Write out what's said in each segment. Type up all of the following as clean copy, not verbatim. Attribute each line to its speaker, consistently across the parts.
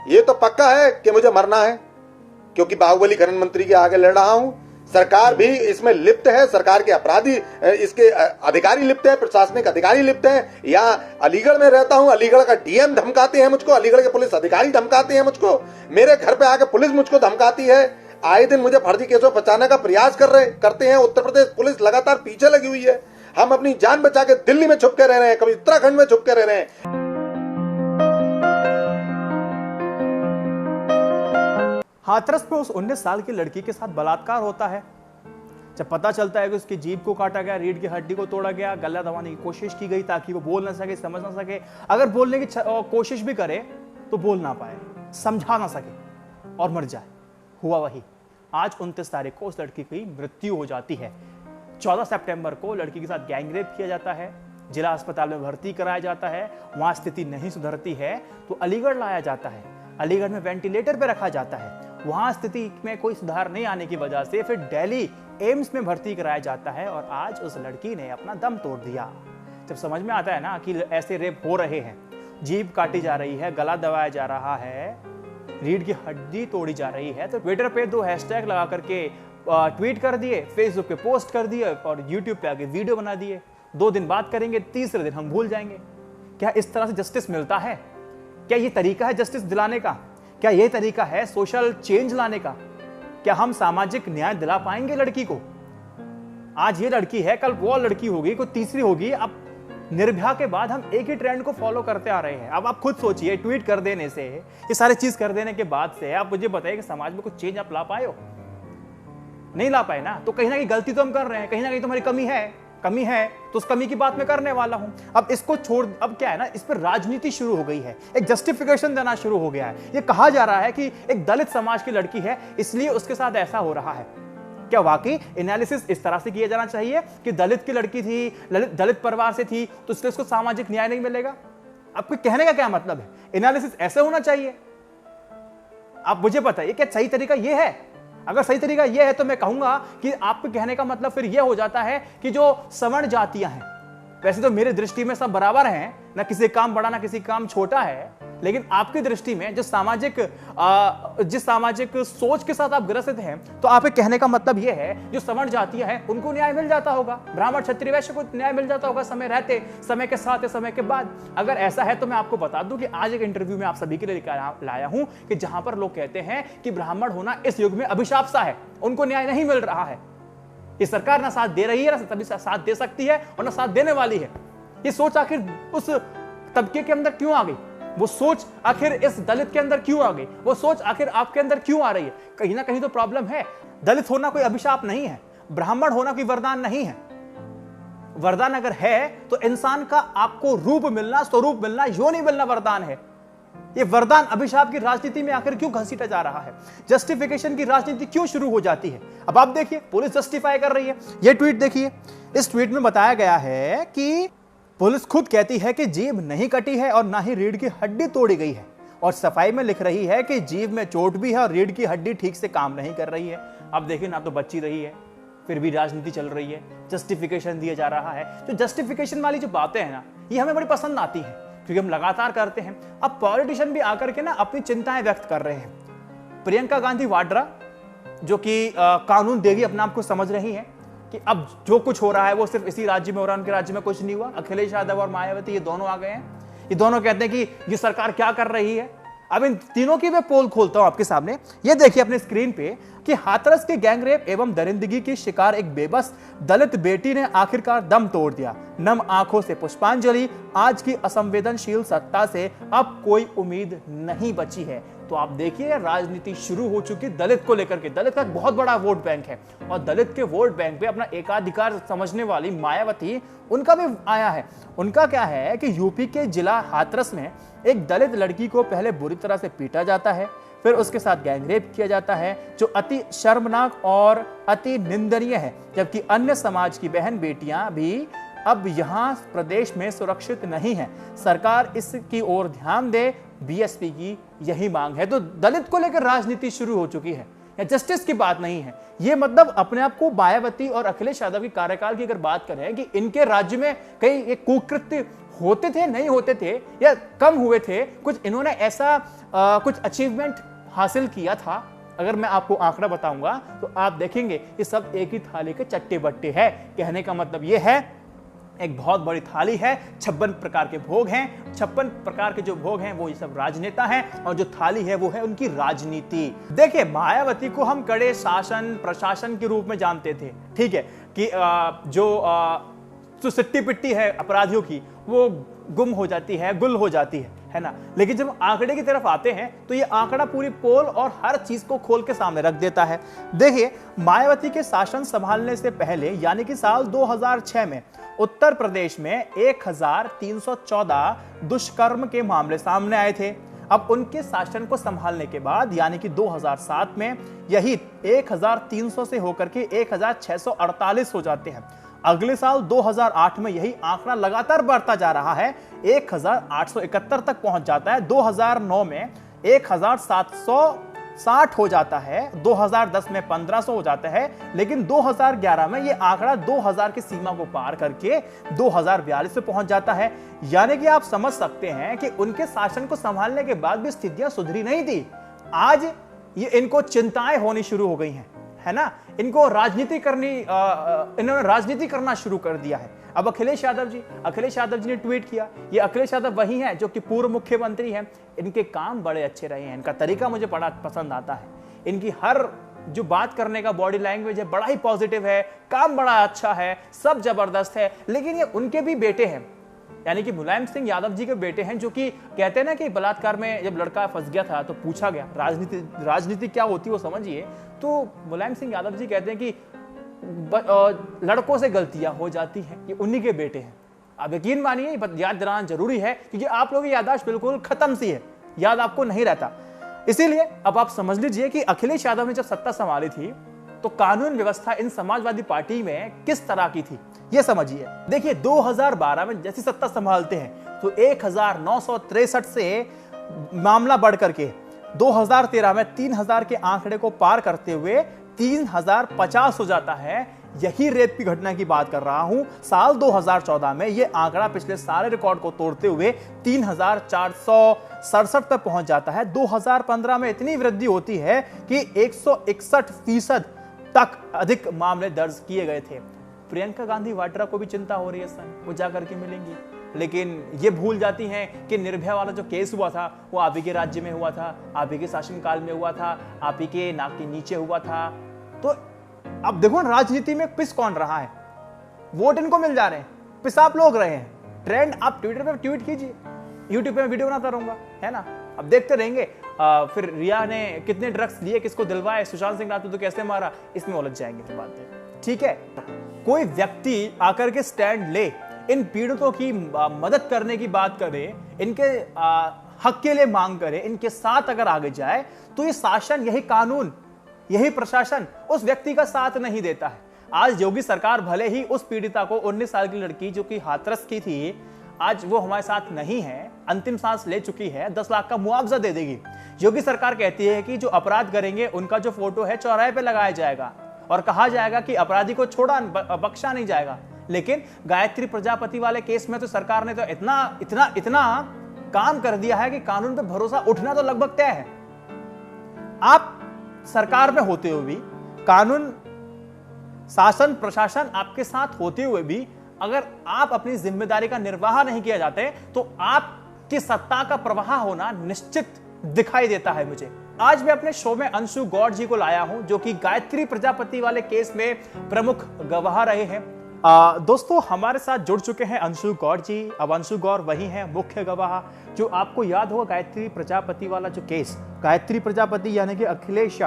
Speaker 1: ये तो पक्का है कि मुझे मरना है, क्योंकि बाहुबली खनन मंत्री के आगे लड़ रहा हूं। सरकार भी इसमें लिप्त है, सरकार के अपराधी, इसके अधिकारी लिप्त है, प्रशासनिक अधिकारी लिप्त है। या अलीगढ़ में रहता हूं, अलीगढ़ का डीएम धमकाते हैं मुझको, अलीगढ़ के पुलिस अधिकारी धमकाते हैं मुझको, मेरे घर पे आके पुलिस मुझको धमकाती है, आए दिन मुझे फर्जी केसों बचाने का प्रयास करते हैं। उत्तर प्रदेश पुलिस लगातार पीछे लगी हुई है। हम अपनी जान बचा के दिल्ली में छुप के रह रहे हैं, कभी उत्तराखंड में छुप के रह रहे हैं।
Speaker 2: हाथरस में उस 19 साल की लड़की के साथ बलात्कार होता है। जब पता चलता है कि उसकी जीभ को काटा गया, रीढ़ की हड्डी को तोड़ा गया, गला दबाने की कोशिश की गई ताकि वो बोल ना सके, समझ ना सके, अगर बोलने की कोशिश भी करे तो बोल ना पाए, समझा ना सके और मर जाए। हुआ वही। आज 29 तारीख को उस लड़की की मृत्यु हो जाती है। 14 सितंबर को लड़की के साथ गैंगरेप किया जाता है, जिला अस्पताल में भर्ती कराया जाता है। वहां स्थिति नहीं सुधरती है तो अलीगढ़ लाया जाता है, अलीगढ़ में वेंटिलेटर पर रखा जाता है। वहां स्थिति में कोई सुधार नहीं आने की वजह से फिर दिल्ली एम्स में भर्ती कराया जाता है और आज उस लड़की ने अपना दम तोड़ दिया। जब समझ में आता है ना कि ऐसे रेप हो रहे हैं, जीभ काटी जा रही है, गला दबाया जा रहा है, रीढ़ की हड्डी तोड़ी जा रही है, तो ट्विटर पे 2 हैशटैग लगा करके ट्वीट कर दिए, फेसबुक पे पोस्ट कर दिए और यूट्यूब पे आके वीडियो बना दिए। 2 दिन बात करेंगे, तीसरे दिन हम भूल जाएंगे। क्या इस तरह से जस्टिस मिलता है? क्या ये तरीका है जस्टिस दिलाने का? क्या यह तरीका है सोशल चेंज लाने का? क्या हम सामाजिक न्याय दिला पाएंगे लड़की को? आज ये लड़की है, कल वो लड़की होगी, कोई तीसरी होगी। अब निर्भया के बाद हम एक ही ट्रेंड को फॉलो करते आ रहे हैं। अब आप खुद सोचिए, ट्वीट कर देने से, ये सारे चीज कर देने के बाद से आप मुझे बताइए कि समाज में कुछ चेंज आप ला पाए हो? नहीं ला पाए ना, तो कहीं ना कहीं गलती तो हम कर रहे हैं, कहीं ना कहीं तुम्हारी कमी है तो उस कमी की बात मैं करने वाला हूं। अब इसको छोड़, अब क्या है ना, इस पर राजनीति शुरू हो गई है, एक जस्टिफिकेशन देना शुरू हो गया है। ये कहा जा रहा है कि एक दलित समाज की लड़की है इसलिए उसके साथ ऐसा हो रहा है। क्या वाकई एनालिसिस इस तरह से किया जाना चाहिए कि दलित की लड़की थी, दलित परिवार से थी तो इसलिए उसको सामाजिक न्याय नहीं मिलेगा? आपको कहने का क्या मतलब है? एनालिसिस ऐसे होना चाहिए? आप मुझे बताइए क्या सही तरीका यह है? अगर सही तरीका यह है तो मैं कहूंगा कि आपके कहने का मतलब फिर यह हो जाता है कि जो सवर्ण जातियां हैं, वैसे तो मेरी दृष्टि में सब बराबर हैं, ना किसी काम बड़ा ना किसी काम छोटा है, लेकिन आपकी दृष्टि में जिस सामाजिक सोच के साथ आप ग्रसित हैं, तो आपके कहने का मतलब यह है जो सवर्ण जातियां हैं उनको न्याय मिल जाता होगा, ब्राह्मण क्षत्रिय वैश्य को न्याय मिल जाता होगा समय रहते, समय के साथ, समय के बाद। अगर ऐसा है तो मैं आपको बता दूं कि आज एक इंटरव्यू में आप सभी के लिए लाया हूं कि जहां पर लोग कहते हैं कि ब्राह्मण होना इस युग में अभिशाप सा है, उनको न्याय नहीं मिल रहा है। ये सरकार ना साथ दे रही है, ना तभी साथ दे सकती है और ना साथ देने वाली है। ये सोच आखिर उस तबके के अंदर क्यों आ गई? वो सोच आखिर इस दलित के अंदर क्यों आ गई? वो सोच आखिर आपके अंदर क्यों आ रही है? कहीं ना कहीं तो प्रॉब्लम है। दलित होना कोई अभिशाप नहीं है, ब्राह्मण होना कोई वरदान नहीं है। वरदान अगर है तो इंसान का आपको रूप मिलना, स्वरूप मिलना, योनि मिलना वरदान है। ये वरदान अभिशाप की राजनीति में आखिर क्यों घसीटा जा रहा है? जस्टिफिकेशन की राजनीति क्यों शुरू हो जाती है? अब आप देखिए, पुलिस जस्टिफाई कर रही है। ये ट्वीट देखिए, इस ट्वीट में बताया गया है कि पुलिस खुद कहती है कि जीभ नहीं कटी है और ना ही रीढ़ की हड्डी तोड़ी गई है, और सफाई में लिख रही है कि जीभ में चोट भी है और रीढ़ की हड्डी ठीक से काम नहीं कर रही है। अब देखिए ना, तो बच्ची रही है, फिर भी राजनीति चल रही है, जस्टिफिकेशन दिया जा रहा है। तो जस्टिफिकेशन वाली जो बातें हैं ना, ये हमें बड़ी पसंद आती है क्योंकि हम लगातार करते हैं। अब पॉलिटिशियन भी आकर के ना अपनी चिंताएं व्यक्त कर रहे हैं। प्रियंका गांधी वाड्रा, जो कि कानून देवी अपने आप को समझ रही हैं कि अब जो कुछ हो रहा है वो सिर्फ इसी राज्य में हो रहा है, उनके राज्य में कुछ नहीं हुआ। अखिलेश यादव और मायावती, ये दोनों आ गए हैं, ये दोनों कहते हैं कि ये सरकार क्या कर रही है। अब इन तीनों की मैं पोल खोलता हूं आपके सामने। ये देखिए अपने स्क्रीन पे कि हाथरस के गैंगरेप एवं दरिंदगी की शिकार एक बेबस दलित बेटी ने आखिरकार दम तोड़ दिया। नम आंखों से पुष्पांजलि, आज की असंवेदनशील सत्ता से अब कोई उम्मीद नहीं बची है। तो आप देखिए, राजनीति शुरू हो चुकी दलित को लेकर के। दलित का एक बहुत बड़ा वोट बैंक है और दलित के वोट बैंक पे अपना एकाधिकार समझने वाली मायावती, उनका भी आया है। उनका क्या है कि यूपी के जिला हाथरस में एक दलित लड़की को पहले बुरी तरह से पीटा जाता है, फिर उसके साथ गैंगरेप किया जाता है, जो अति शर्मनाक और अति निंदनीय है। जबकि अन्य समाज की बहन बेटियां भी अब यहां प्रदेश में सुरक्षित नहीं है। सरकार इसकी ओर ध्यान दे, बीएसपी की यही मांग है। तो दलित को लेकर राजनीति शुरू हो चुकी है। या जस्टिस की बात नहीं है। ये मतलब अपने आप को मायावती और अखिलेश यादव की कार्यकाल की अगर बात करें कि इनके राज्य में कई ये कुकृत्य होते थे, नहीं होते थे या कम हुए थे, कुछ इन्होंने ऐसा कुछ अचीवमेंट हासिल किया था, अगर मैं आपको आंकड़ा बताऊंगा तो आप देखेंगे ये सब एक ही थाली के चट्टे बट्टे है। कहने का मतलब ये है एक बहुत बड़ी थाली है, 56 प्रकार के भोग हैं, 56 प्रकार के जो भोग हैं वो ये सब राजनेता हैं और जो थाली है वो है उनकी राजनीति। देखिए मायावती को हम कड़े शासन प्रशासन के रूप में जानते थे, ठीक है, कि जो सिट्टी पिट्टी है अपराधियों की वो गुम हो जाती है, गुल हो जाती है ना। लेकिन जब आंकड़े की तरफ आते हैं तो ये आंकड़ा पूरी पोल और हर चीज को खोल के सामने रख देता है। देखिए मायावती के शासन संभालने से पहले यानी कि साल 2006 में उत्तर प्रदेश में 1314 दुष्कर्म के मामले सामने आए थे। अब उनके शासन को संभालने के बाद यानी कि 2007 में यही 1300 से होकर के 1648 हो जाते हैं। अगले साल 2008 में यही आंकड़ा लगातार बढ़ता जा रहा है, 1871 तक पहुंच जाता है। 2009 में 1760 हो जाता है, 2010 में 1500 हो जाता है, लेकिन 2011 में यह आंकड़ा 2000 की सीमा को पार करके 2042 पे पहुंच जाता है। यानी कि आप समझ सकते हैं कि उनके शासन को संभालने के बाद भी स्थितियां सुधरी नहीं थी। आज ये इनको चिंताएं होनी शुरू हो गई हैं, है ना। इनको राजनीति करनी, इन्होंने राजनीति करना शुरू कर दिया है। अब अखिलेश यादव जी ने ट्वीट किया। ये अखिलेश यादव वही हैं जो कि पूर्व मुख्यमंत्री हैं। इनके काम बड़े अच्छे रहे हैं, इनका तरीका मुझे बड़ा पसंद आता है। इनकी हर जो बात करने का बॉडी लैंग्वेज है बड़ा ही पॉजिटिव है, काम बड़ा अच्छा है, सब जबरदस्त है। लेकिन ये उनके भी बेटे हैं, यानी कि मुलायम सिंह यादव जी के बेटे हैं, जो कि कहते हैं ना कि बलात्कार में जब लड़का फंस गया था तो पूछा गया राजनीति क्या होती है वो समझिए, तो मुलायम सिंह यादव जी कहते हैं कि लड़कों से गलतियां हो जाती हैं, ये उन्हीं के बेटे हैं। आप यकीन मानिए याद दिलाना जरूरी है क्योंकि आप लोगों की याददाश्त बिल्कुल खत्म सी है, याद आपको नहीं रहता। इसीलिए अब आप समझ लीजिए कि अखिलेश यादव ने जब सत्ता संभाली थी तो कानून व्यवस्था इन समाजवादी पार्टी में किस तरह की थी ये समझिए। देखिए 2012 में जैसी सत्ता संभालते हैं तो 1963 से मामला बढ़ करके 2013 में 3000 के आंकड़े को पार करते हुए 3050 हो जाता है। यही रेप की घटना की बात कर रहा हूं। साल 2014 में यह आंकड़ा पिछले सारे रिकॉर्ड को तोड़ते हुए 3467 तक पहुंच जाता है। 2015 में इतनी वृद्धि होती है कि 161% तक अधिक मामले दर्ज किए गए थे। प्रियंका गांधी वाड्रा को भी चिंता हो रही है सन, वो जाकर के मिलेंगी, लेकिन ये भूल जाती हैं कि निर्भया वाला जो केस हुआ था वो आप ही के राज्य में हुआ था, आप ही के शासनकाल में हुआ था, आप ही के नाक के नीचे हुआ था। तो अब देखो राजनीति में पिस कौन रहा है, वोट इनको मिल जा रहे हैं, पिस आप लोग रहे हैं। ट्रेंड आप ट्विटर पे ट्वीट कीजिए, यूट्यूब पे मैं वीडियो बनाता रहूंगा, है ना, अब देखते रहेंगे। फिर रिया ने कितने ड्रग्स लिए, किसको दिलवाए, सुशांत सिंह राजपूत तो कैसे मारा, इसमें उलझ जाएंगे फिर बात में, ठीक है। कोई व्यक्ति आकर के स्टैंड ले, इन पीड़ितों की मदद करने की बात करे, इनके हक के लिए मांग करे, इनके साथ अगर आगे जाए तो ये शासन, यही कानून, यही प्रशासन उस व्यक्ति का साथ नहीं देता है। आज योगी सरकार भले ही उस पीड़िता को 19 साल की लड़की जो कि हाथरस की थी, आज वो हमारे साथ नहीं है, अंतिम सांस ले चुकी है, 10 लाख का मुआवजा दे देगी। योगी सरकार कहती है कि जो अपराध करेंगे उनका जो फोटो है चौराहे पे लगाया जाएगा और कहा जाएगा कि अपराधी को छोड़ा बख्शा नहीं जाएगा। लेकिन गायत्री प्रजापति वाले केस में तो सरकार ने तो इतना काम कर दिया है कि कानून पे भरोसा उठना तो लगभग तय है। आप सरकार में होते हुए भी, कानून शासन प्रशासन आपके साथ होते हुए भी अगर आप अपनी जिम्मेदारी का निर्वाह नहीं किया जाते तो आपकी सत्ता का प्रवाह होना निश्चित दिखाई देता है मुझे। आज मैं अपने शो में अंशु गौड़ जी को लाया हूं जो कि गायत्री प्रजापति वाले केस में प्रमुख गवाह रहे हैं। दोस्तों हमारे साथ जुड़ चुके हैं अंशु गौड़ जी। अब अंशु गौड़ वही हैं मुख्य गवाह, जो आपको याद होगा गायत्री प्रजापति वाला जो केस, गायत्री प्रजापति यानी कि अखिलेश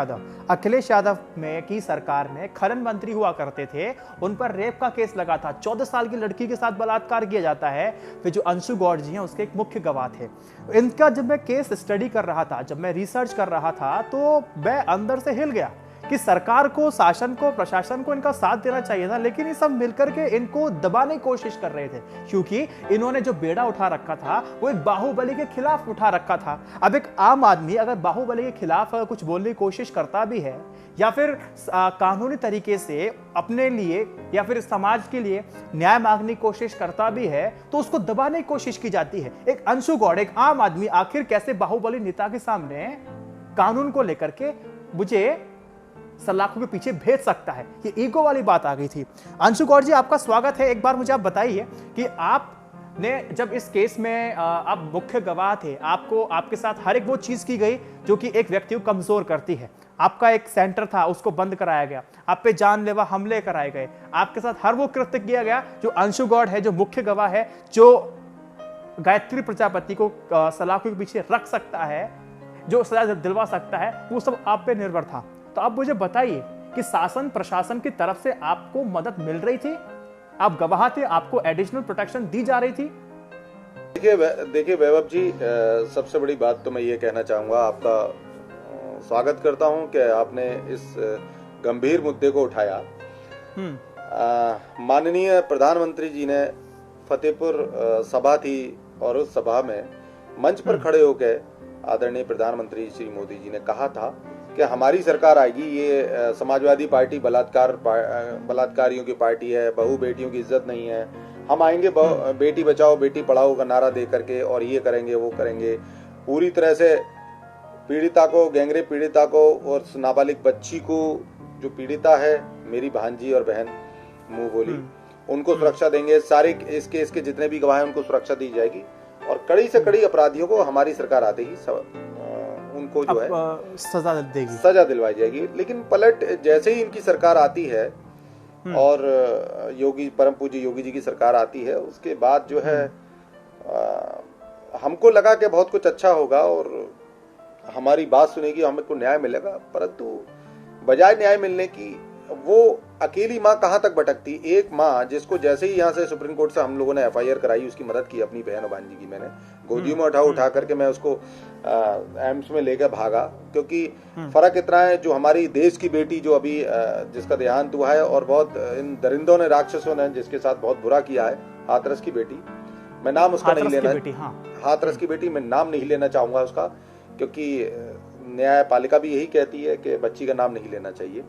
Speaker 2: यादव में की सरकार में खनन मंत्री हुआ करते थे, उन पर रेप का केस लगा था, 14 साल की लड़की के साथ बलात्कार किया जाता है। फिर जो अंशु गौड़ जी हैं उसके एक मुख्य गवाह थे। इनका जब मैं केस स्टडी कर रहा था, जब मैं रिसर्च कर रहा था तो मैं अंदर से हिल गया कि सरकार को, शासन को, प्रशासन को इनका साथ देना चाहिए था, लेकिन ये सब मिलकर के इनको दबाने की कोशिश कर रहे थे, क्योंकि इन्होंने जो बेड़ा उठा रखा था वो एक बाहुबली के खिलाफ उठा रखा था। अब एक आम आदमी अगर बाहुबली के खिलाफ कुछ बोलने की कोशिश करता भी है या फिर कानूनी तरीके से अपने लिए या फिर समाज के लिए न्याय मांगने की कोशिश करता भी है, तो उसको दबाने की कोशिश की जाती है। एक अंशु गौड़, एक आम आदमी आखिर कैसे बाहुबली नेता के सामने कानून को लेकर के मुझे सलाखों के पीछे भेज सकता है? ये ईगो वाली बात आ गई थी। अंशु गौड़ जी, आपका स्वागत है। एक बार मुझे आप बताइए कि आपने जब इस केस में आप मुख्य गवाह थे, आपको आपके साथ हर एक वो चीज की गई जो कि एक व्यक्ति को कमजोर करती है। आपका एक सेंटर था, उसको बंद कराया गया, आप पे जानलेवा हमले कराए गए, आपके साथ हर वो कृत्य किया गया जो अंशु गौड़ है, जो मुख्य गवाह है, जो गायत्री प्रजापति को सलाखों के पीछे रख सकता है, जो सजा दिलवा सकता है, वो सब आप पे निर्भर था। तो आप मुझे बताइए कि शासन प्रशासन की तरफ से आपको मदद मिल रही थी? आप गवाह थे, आपको एडिशनल प्रोटेक्शन दी जा रही थी?
Speaker 1: देखिए वैभव जी, सबसे बड़ी बात तो मैं ये कहना चाहूंगा, आपका स्वागत करता हूं कि आपने इस गंभीर मुद्दे को उठाया। माननीय प्रधानमंत्री जी ने फतेहपुर सभा थी और उस सभा में मंच पर खड़े होकर आदरणीय प्रधानमंत्री श्री मोदी जी ने कहा था कि हमारी सरकार आएगी, ये समाजवादी पार्टी बलात्कारियों की पार्टी है, बहू बेटियों की इज्जत नहीं है, हम आएंगे बेटी बचाओ बेटी पढ़ाओ का नारा दे करके और ये करेंगे वो करेंगे, पूरी तरह से पीड़िता को, गैंगरेप पीड़िता को और नाबालिग बच्ची को जो पीड़िता है, मेरी भांजी और बहन मुंह बोली, उनको सुरक्षा देंगे, सारे इस केस के जितने भी गवाह हैं उनको सुरक्षा दी जाएगी और कड़ी से कड़ी अपराधियों को हमारी सरकार आते ही उनको जो है सजा दिलवाई जाएगी। लेकिन पलट जैसे ही इनकी सरकार आती है और परम पूज्य योगी जी की सरकार आती है, उसके बाद जो है हमको लगा कि बहुत कुछ अच्छा होगा और हमारी बात सुनेगी, हमको न्याय मिलेगा, परंतु बजाय न्याय मिलने की वो अकेली माँ कहाँ तक भटकती। एक माँ जिसको जैसे ही यहाँ से सुप्रीम कोर्ट से हम लोगों ने एफआईआर कराई, उसकी मदद की अपनी बहन और भांजी की, मैंने गोदियों में उठा करके मैं उसको एम्स में लेकर भागा, क्योंकि फर्क इतना है, जो हमारी देश की बेटी जो अभी जिसका देहांत हुआ है और बहुत इन दरिंदों ने, राक्षसों ने जिसके साथ बहुत बुरा किया है, हाथरस की बेटी, मैं नाम उसका नहीं लेना, हाथरस की बेटी मैं नाम नहीं लेना चाहूंगा उसका, क्योंकि न्यायपालिका भी यही कहती है कि बच्ची का नाम नहीं लेना चाहिए।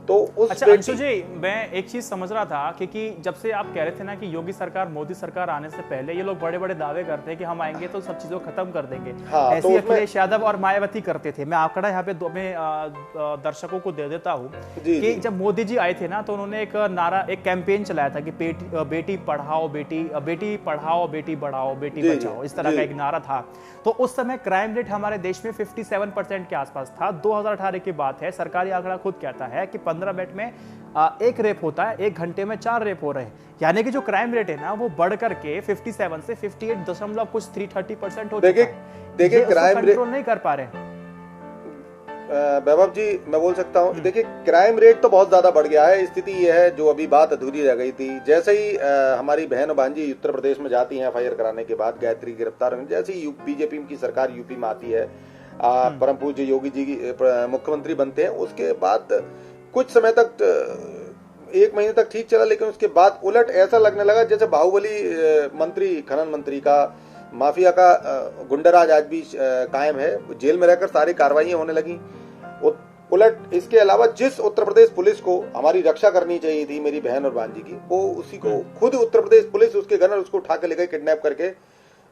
Speaker 1: तो उस
Speaker 2: अच्छा अंशु जी, मैं एक चीज समझ रहा था कि जब से आप कह रहे थे ना कि योगी सरकार, मोदी सरकार आने से पहले ये लोग बड़े बड़े दावे करते हैं कि हम आएंगे तो सब चीजों को खत्म कर देंगे। हाँ, ऐसी तो अखिलेश यादव और मायावती करते थे। मैं आंकड़ा यहाँ पे दर्शकों को दे देता हूँ कि जब मोदी जी आए थे ना, तो उन्होंने एक नारा, एक कैंपेन चलाया था कि बेटी पढ़ाओ, बेटी पढ़ाओ, बेटी बढ़ाओ, बेटी बचाओ, इस तरह का एक नारा था। तो उस समय क्राइम रेट हमारे देश में 57% के आसपास था। 2018 की बात है, सरकारी आंकड़ा खुद कहता है कि 15 मिनट में एक रेप होता है, 1 घंटे में 4 रेप हो रहे हैं, यानी कि जो क्राइम रेट है ना वो बढ़ करके 57 से 58.30% हो चुका है। देखिए क्राइम रेट कंट्रोल नहीं कर पा रहे।
Speaker 1: वैभव जी मैं बोल सकता हूँ, देखिए क्राइम रेट तो बहुत ज्यादा बढ़ गया है। स्थिति यह है, जो अभी बात अधूरी रह गई थी, जैसे ही हमारी बहन और भांजी उत्तर प्रदेश में जाती हैं एफआईआर कराने के बाद, गायत्री गिरफ्तार होने, जैसे ही बीजेपी की सरकार यूपी में आती है, परम पूज्य योगी जी मुख्यमंत्री बनते हैं, उसके बाद कुछ समय तक 1 महीने तक ठीक चला, लेकिन उसके बाद उलट ऐसा लगने लगा जैसे बाहुबली मंत्री, खनन मंत्री का, माफिया का गुंडाराज आज भी कायम है, जेल में रहकर सारी कार्रवाइयां होने लगी। उलट इसके अलावा जिस उत्तर प्रदेश पुलिस को हमारी रक्षा करनी चाहिए थी मेरी बहन और भांजी की, वो उसी को खुद उत्तर प्रदेश पुलिस, उसके गनर उसको उठा के ले गए, किडनैप करके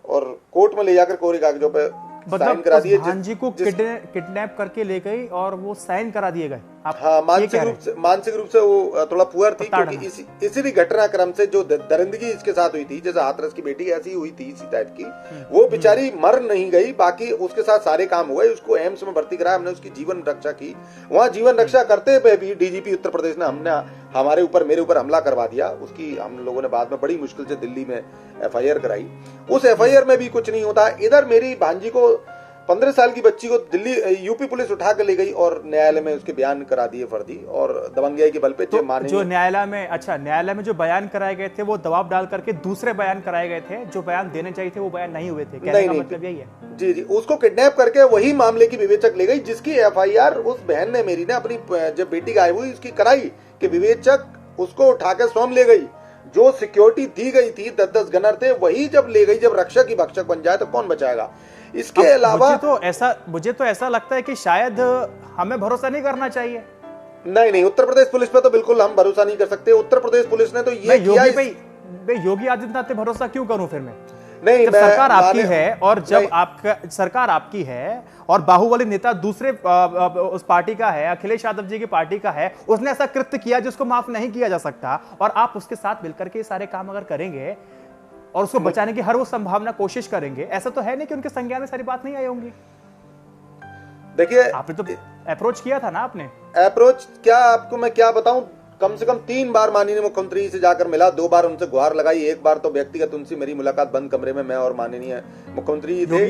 Speaker 1: और कोर्ट में ले जाकर कोरे कागजों पे साइन करा दिए।
Speaker 2: भांजी को किडनैप करके ले गई और वो साइन करा दिए गए।
Speaker 1: हाँ, मानसिक रूप से वो थोड़ा पुअर थी, क्योंकि इसी घटनाक्रम से जो दरिंदगी इसके साथ हुई थी, जैसे हाथरस की बेटी ऐसी हुई थी इसी टाइप की, वो बेचारी मर नहीं गई, बाकी उसके साथ सारे काम हुए, उसको एम्स में भर्ती कराया, हमने उसकी जीवन रक्षा की। वहाँ जीवन रक्षा करते हुए भी डीजीपी उत्तर प्रदेश ने मेरे ऊपर हमला करवा दिया। उसकी हम लोगों ने बाद में बड़ी मुश्किल से दिल्ली में एफआईआर कराई। उस एफआईआर में भी कुछ नहीं होता। इधर मेरी भांजी को 15 साल की बच्ची को दिल्ली यूपी पुलिस उठा के ले गई और न्यायालय में उसके बयान करा दिए फर्जी और दबंगियाई के बल पे
Speaker 2: जो न्यायालय में जो बयान कराए गए थे वो दबाव डाल करके दूसरे बयान कराए गए थे, जो बयान देने चाहिए थे वो बयान नहीं हुए थे। कहने का मतलब यही है।
Speaker 1: जी जी, उसको किडनैप करके वही मामले की विवेचक ले गई, जिसकी एफआईआर उस बहन ने मेरी ने अपनी जब बेटी गायब हुई उसकी कराई कि विवेचक उसको उठा के स्वयं ले गई। जो सिक्योरिटी दी गई थी 10-10 गनर थे, वही जब ले गई, जब रक्षक ही भक्षक बन जाए तो कौन बचाएगा। इसके अलावा
Speaker 2: मुझे तो ऐसा लगता है कि शायद हमें भरोसा नहीं करना चाहिए।
Speaker 1: नहीं, उत्तर प्रदेश पुलिस पे तो बिल्कुल हम भरोसा नहीं कर सकते। उत्तर प्रदेश पुलिस ने तो ये किया।
Speaker 2: योगी आदित्यनाथ पे भरोसा क्यों करूं फिर मैं?
Speaker 1: नहीं,
Speaker 2: जब सरकार आपकी है और जब आपका सरकार आपकी है और बाहुबली नेता दूसरे उस पार्टी का है, अखिलेश यादव जी की पार्टी का है, उसने ऐसा कृत्य किया जिसको माफ नहीं किया जा सकता, और आप उसके साथ मिलकर के सारे काम अगर करेंगे और उसको बचाने की हर वो संभावना कोशिश करेंगे, ऐसा तो है नहीं कि उनके संज्ञान में सारी बात नहीं आई होंगी।
Speaker 1: देखिए,
Speaker 2: आपने तो अप्रोच किया था ना। आपने
Speaker 1: अप्रोच क्या, आपको मैं क्या बताऊं, कम से कम 3 बार माननीय मुख्यमंत्री से जाकर मिला, 2 बार उनसे गुहार लगाई, 1 बार तो व्यक्तिगत उनसे मेरी मुलाकात बंद कमरे में, मैं और माननीय मुख्यमंत्री थे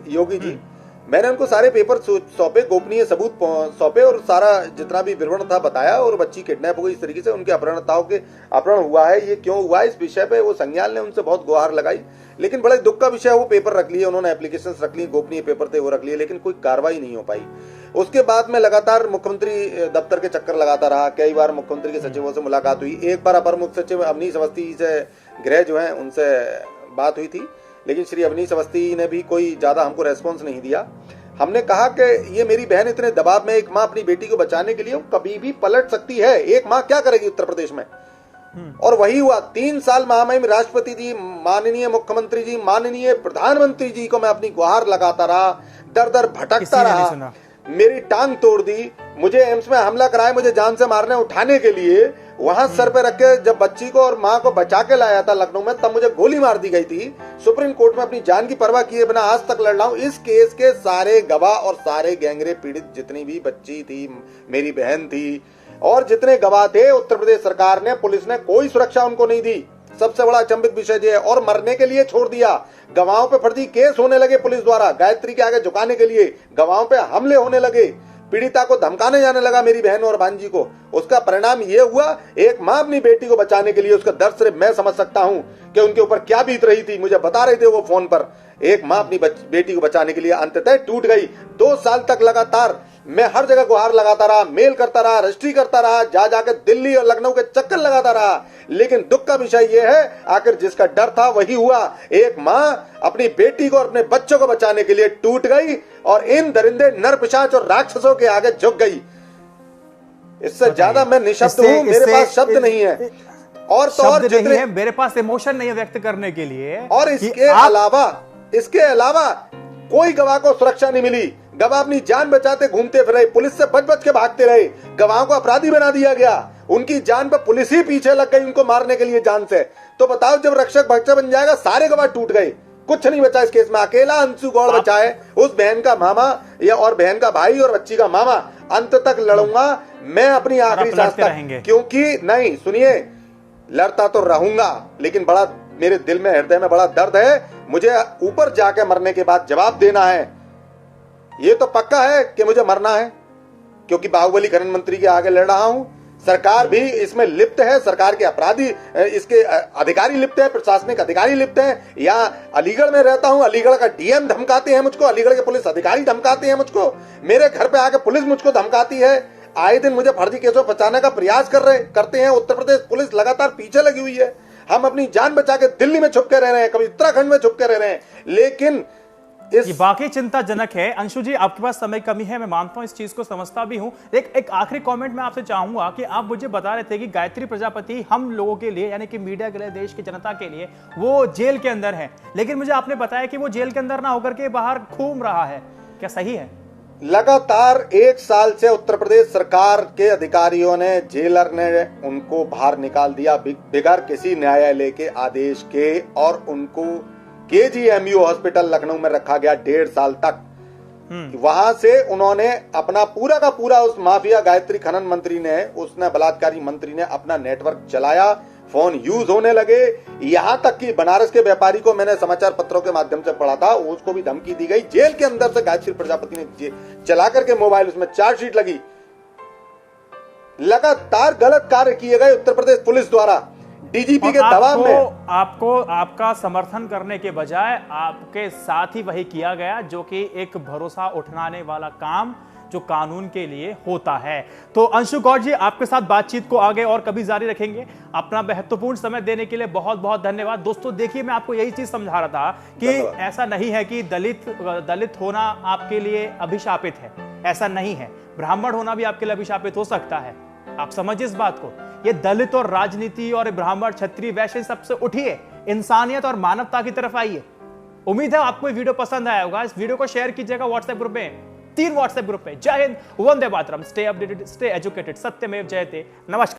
Speaker 1: योगी जी। मैंने उनको सारे पेपर सौंपे, गोपनीय सबूत सौंपे और सारा जितना भी विवरण था बताया, और बच्ची किडनैप हो गई इस तरीके से, उनके अपहरण हुआ है, ये क्यों हुआ है, इस विषय पे वो संज्ञान ने उनसे बहुत गुहार लगाई। लेकिन बड़े दुख का विषय, वो पेपर रख लिए उन्होंने, एप्लीकेशंस रख ली, गोपनीय पेपर थे वो रख लिए, लेकिन कोई कार्रवाई नहीं हो पाई। उसके बाद में लगातार मुख्यमंत्री दफ्तर के चक्कर लगाता रहा, कई बार मुख्यमंत्री के सचिवों से मुलाकात हुई, एक बार अपर मुख्य सचिव अवनीश अवस्थी से गृह जो है उनसे बात हुई थी, लेकिन श्री अवनीश अवस्थी ने भी कोई ज्यादा हमको रेस्पॉन्स नहीं दिया। हमने कहा कि ये मेरी बहन इतने दबाव में, एक माँ अपनी बेटी को बचाने के लिए कभी भी पलट सकती है, एक माँ क्या करेगी उत्तर प्रदेश में। और वही हुआ। 3 साल महामहिम राष्ट्रपति जी, माननीय मुख्यमंत्री जी, माननीय प्रधानमंत्री जी को मैं अपनी गुहार लगाता रहा, दर दर भटकता रहा, मेरी टांग तोड़ दी, मुझे एम्स में हमला कराए, मुझे जान से मारने उठाने के लिए, वहां सर पे रख के जब बच्ची को और मां को बचा के लाया था लखनऊ में, तब मुझे गोली मार दी गई थी। सुप्रीम कोर्ट में अपनी जान की परवाह किए बिना आज तक लड़ रहा हूं। इस केस के सारे गवाह और सारे गैंगरेप पीड़ित, जितनी भी बच्ची थी, मेरी बहन थी, और जितने गवाह थे, उत्तर प्रदेश सरकार ने, पुलिस ने कोई सुरक्षा उनको नहीं दी। सबसे बड़ा अचंभित विषय ये है, और मरने के लिए छोड़ दिया। गवाहों पे फर्जी केस होने लगे पुलिस द्वारा, गायत्री के आगे झुकाने के लिए गवाहों पे हमले होने लगे, पीड़िता को धमकाने जाने लगा, मेरी बहन और भांजी को। उसका परिणाम ये हुआ, एक माँ अपनी बेटी को बचाने के लिए, उसका दर्द सिर्फ मैं समझ सकता हूँ कि उनके ऊपर क्या बीत रही थी। मुझे बता रहे थे वो फोन पर, एक माँ अपनी बेटी को बचाने के लिए अंततः टूट गई। 2 साल तक लगातार मैं हर जगह गुहार लगाता रहा, मेल करता रहा, रजिस्ट्री करता रहा, जा जाकर दिल्ली और लखनऊ के चक्कर लगाता रहा, लेकिन दुख का विषय यह है, आखिर जिसका डर था वही हुआ। एक माँ अपनी बेटी को और अपने बच्चों को बचाने के लिए टूट गई और इन दरिंदे नर पिशाच और राक्षसों के आगे झुक गई। इससे ज्यादा मैं निशब्द हूं, मेरे पास शब्द नहीं है, और तो और
Speaker 2: नहीं है, मेरे पास इमोशन नहीं है व्यक्त करने के लिए।
Speaker 1: और इसके अलावा कोई गवाह को सुरक्षा नहीं मिली। गवाह अपनी जान बचाते घूमते फिरे, पुलिस से बच बच के भागते रहे, गवाहों को अपराधी बना दिया गया, उनकी जान पर पुलिस ही पीछे लग गई उनको मारने के लिए जान से। तो बताओ, जब रक्षक भक्षक बन जाएगा, सारे गवाह टूट गए, कुछ नहीं बचा इस केस में। अकेला अंशु गौड़ बचा है, उस बहन का मामा या और बहन का भाई और बच्ची का मामा। अंत तक लड़ूंगा मैं अपनी आखिरी सांस तक, क्योंकि नहीं, सुनिए, लड़ता तो रहूंगा, लेकिन बड़ा मेरे दिल में, हृदय में बड़ा दर्द है। मुझे ऊपर जाके मरने के बाद जवाब देना है। ये तो पक्का है कि मुझे मरना है, क्योंकि बाहुबली खनन मंत्री के आगे लड़ रहा हूं। सरकार भी इसमें लिप्त है, सरकार के अपराधी, इसके अधिकारी लिप्त है, प्रशासनिक अधिकारी लिप्त है। या अलीगढ़ में रहता हूं, अलीगढ़ का डीएम धमकाते हैं मुझको, अलीगढ़ के पुलिस अधिकारी धमकाते हैं मुझको, मेरे घर पे आके पुलिस मुझको धमकाती है, आए दिन मुझे फर्जी केसों बचाने का प्रयास करते हैं। उत्तर प्रदेश पुलिस लगातार पीछे लगी हुई है। हम अपनी जान बचा के दिल्ली में छुप के रह रहे हैं, कभी उत्तराखंड में छुप के रह रहे हैं, लेकिन
Speaker 2: ये वाकई चिंताजनक है। अंशु जी, आपके पास समय कमी है, मैं मानता हूं, इस चीज को समझता भी हूं। एक आखिरी कमेंट मैं आपसे चाहूंगा कि आप मुझे बता रहे थे कि गायत्री प्रजापति हम लोगों के लिए, यानी कि मीडिया के लिए, देश की जनता के लिए, वो जेल के अंदर है, लेकिन मुझे आपने बताया कि वो जेल के अंदर ना होकर के बाहर घूम रहा है, क्या सही है?
Speaker 1: लगातार 1 साल से उत्तर प्रदेश सरकार के अधिकारियों ने, जेलर ने उनको बाहर निकाल दिया बिगैर किसी न्यायालय के आदेश के, और उनको केजीएमयू हॉस्पिटल लखनऊ में रखा गया 1.5 साल तक। वहां से उन्होंने अपना पूरा का पूरा, उस माफिया गायत्री खनन मंत्री ने, उसने बलात्कारी मंत्री ने अपना नेटवर्क चलाया, फोन यूज होने लगे। यहां तक कि बनारस के व्यापारी को मैंने समाचार पत्रों के माध्यम से पढ़ा था, उसको भी धमकी दी गई, जेल के अंदर से गायत्री प्रजापति ने चला करके मोबाइल, उसमें चार्जशीट लगी। लगातार गलत कार्य किए गए उत्तर प्रदेश पुलिस द्वारा डीजीपी के दबाव में।
Speaker 2: आपको आपका समर्थन करने के बजाय आपके साथ ही वही किया गया जो कि एक भरोसा उठाने वाला काम जो कानून के लिए होता है। तो अंशु गौड़ जी, आपके साथ बातचीत को आगे और कभी जारी रखेंगे। अपना महत्वपूर्ण समय देने के लिए बहुत बहुत धन्यवाद। दोस्तों देखिए, मैं आपको यही चीज समझा रहा था कि ऐसा नहीं है कि दलित होना आपके लिए अभिशापित है, ऐसा नहीं है। ब्राह्मण होना भी आपके लिए अभिशापित हो सकता है, आप समझिए इस बात को। ये दलित और राजनीति और ब्राह्मण क्षत्रिय वैश्य सबसे उठिए, इंसानियत और मानवता की तरफ आइए। उम्मीद है आपको ये वीडियो पसंद आया होगा। इस वीडियो को शेयर कीजिएगा व्हाट्सएप ग्रुप में, 3 व्हाट्सएप ग्रुप में। जय Hind, Vande Mataram, stay updated, stay educated, सत्यमेव जयते। नमस्कार।